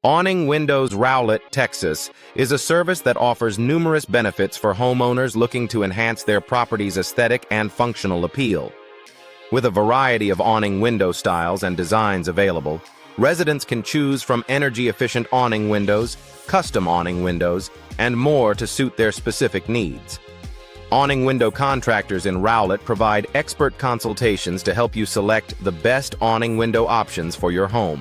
Awning Windows Rowlett, Texas, is a service that offers numerous benefits for homeowners looking to enhance their property's aesthetic and functional appeal. With a variety of awning window styles and designs available, residents can choose from energy-efficient awning windows, custom awning windows, and more to suit their specific needs. Awning window contractors in Rowlett provide expert consultations to help you select the best awning window options for your home.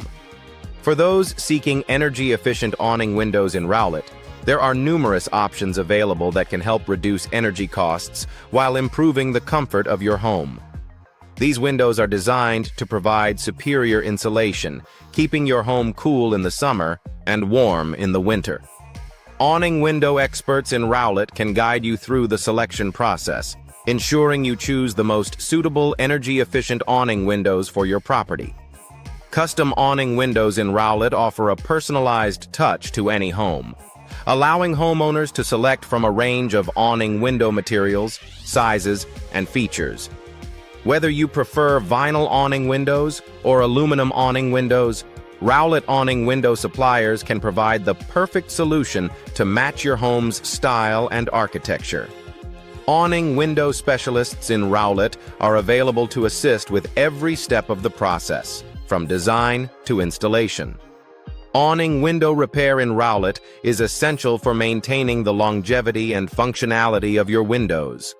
For those seeking energy-efficient awning windows in Rowlett, there are numerous options available that can help reduce energy costs while improving the comfort of your home. These windows are designed to provide superior insulation, keeping your home cool in the summer and warm in the winter. Awning window experts in Rowlett can guide you through the selection process, ensuring you choose the most suitable energy-efficient awning windows for your property. Custom awning windows in Rowlett offer a personalized touch to any home, allowing homeowners to select from a range of awning window materials, sizes, and features. Whether you prefer vinyl awning windows or aluminum awning windows, Rowlett awning window suppliers can provide the perfect solution to match your home's style and architecture. Awning window specialists in Rowlett are available to assist with every step of the process, from design to installation. Awning window repair in Rowlett is essential for maintaining the longevity and functionality of your windows.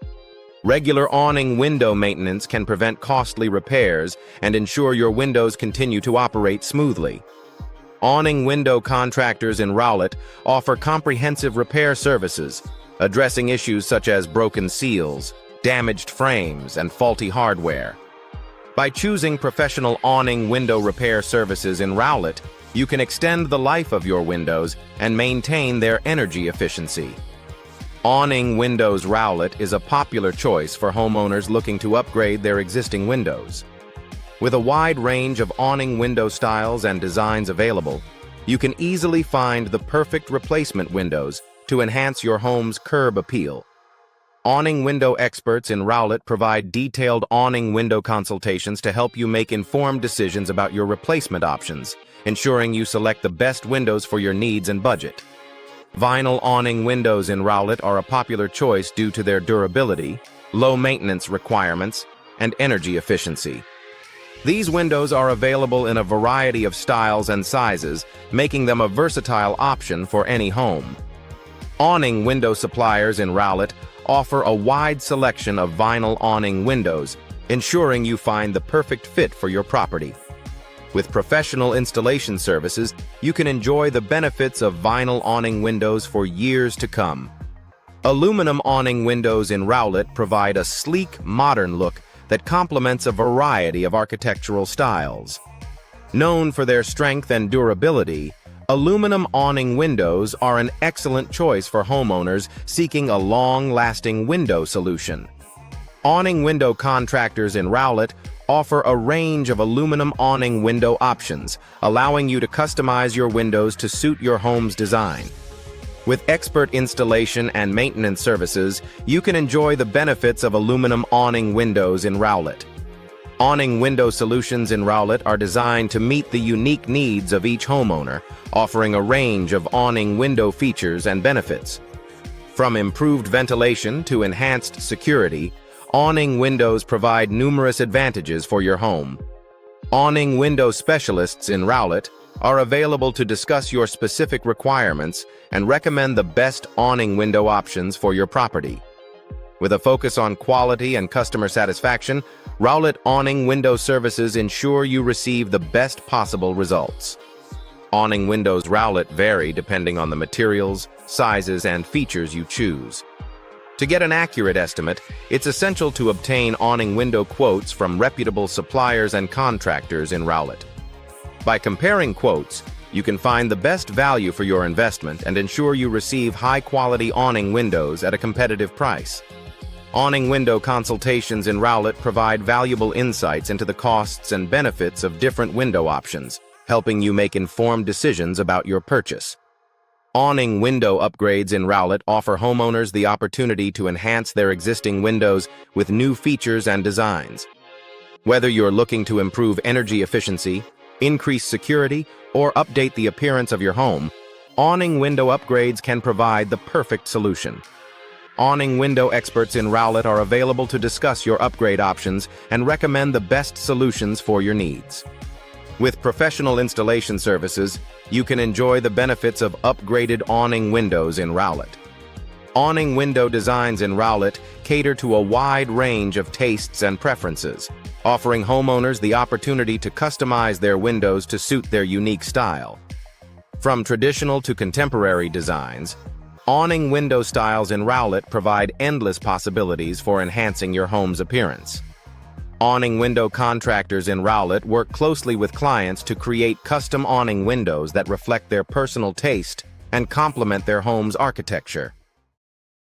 Regular awning window maintenance can prevent costly repairs and ensure your windows continue to operate smoothly. Awning window contractors in Rowlett offer comprehensive repair services, addressing issues such as broken seals, damaged frames, and faulty hardware. By choosing professional awning window repair services in Rowlett, you can extend the life of your windows and maintain their energy efficiency. Awning Windows Rowlett is a popular choice for homeowners looking to upgrade their existing windows. With a wide range of awning window styles and designs available, you can easily find the perfect replacement windows to enhance your home's curb appeal. Awning window experts in Rowlett provide detailed awning window consultations to help you make informed decisions about your replacement options, ensuring you select the best windows for your needs and budget. Vinyl awning windows in Rowlett are a popular choice due to their durability, low maintenance requirements, and energy efficiency. These windows are available in a variety of styles and sizes, making them a versatile option for any home. Awning window suppliers in Rowlett offer a wide selection of vinyl awning windows, ensuring you find the perfect fit for your property. With professional installation services, you can enjoy the benefits of vinyl awning windows for years to come. Aluminum awning windows in Rowlett provide a sleek, modern look that complements a variety of architectural styles. Known for their strength and durability, aluminum awning windows are an excellent choice for homeowners seeking a long-lasting window solution. Awning window contractors in Rowlett offer a range of aluminum awning window options, allowing you to customize your windows to suit your home's design. With expert installation and maintenance services, you can enjoy the benefits of aluminum awning windows in Rowlett. Awning window solutions in Rowlett are designed to meet the unique needs of each homeowner, offering a range of awning window features and benefits. From improved ventilation to enhanced security, awning windows provide numerous advantages for your home. Awning window specialists in Rowlett are available to discuss your specific requirements and recommend the best awning window options for your property. With a focus on quality and customer satisfaction, Rowlett awning window services ensure you receive the best possible results. Awning windows Rowlett vary depending on the materials, sizes, and features you choose. To get an accurate estimate, it's essential to obtain awning window quotes from reputable suppliers and contractors in Rowlett. By comparing quotes, you can find the best value for your investment and ensure you receive high-quality awning windows at a competitive price. Awning window consultations in Rowlett provide valuable insights into the costs and benefits of different window options, helping you make informed decisions about your purchase. Awning window upgrades in Rowlett offer homeowners the opportunity to enhance their existing windows with new features and designs. Whether you're looking to improve energy efficiency, increase security, or update the appearance of your home, awning window upgrades can provide the perfect solution. Awning window experts in Rowlett are available to discuss your upgrade options and recommend the best solutions for your needs. With professional installation services, you can enjoy the benefits of upgraded awning windows in Rowlett. Awning window designs in Rowlett cater to a wide range of tastes and preferences, offering homeowners the opportunity to customize their windows to suit their unique style. From traditional to contemporary designs, awning window styles in Rowlett provide endless possibilities for enhancing your home's appearance. Awning window contractors in Rowlett work closely with clients to create custom awning windows that reflect their personal taste and complement their home's architecture.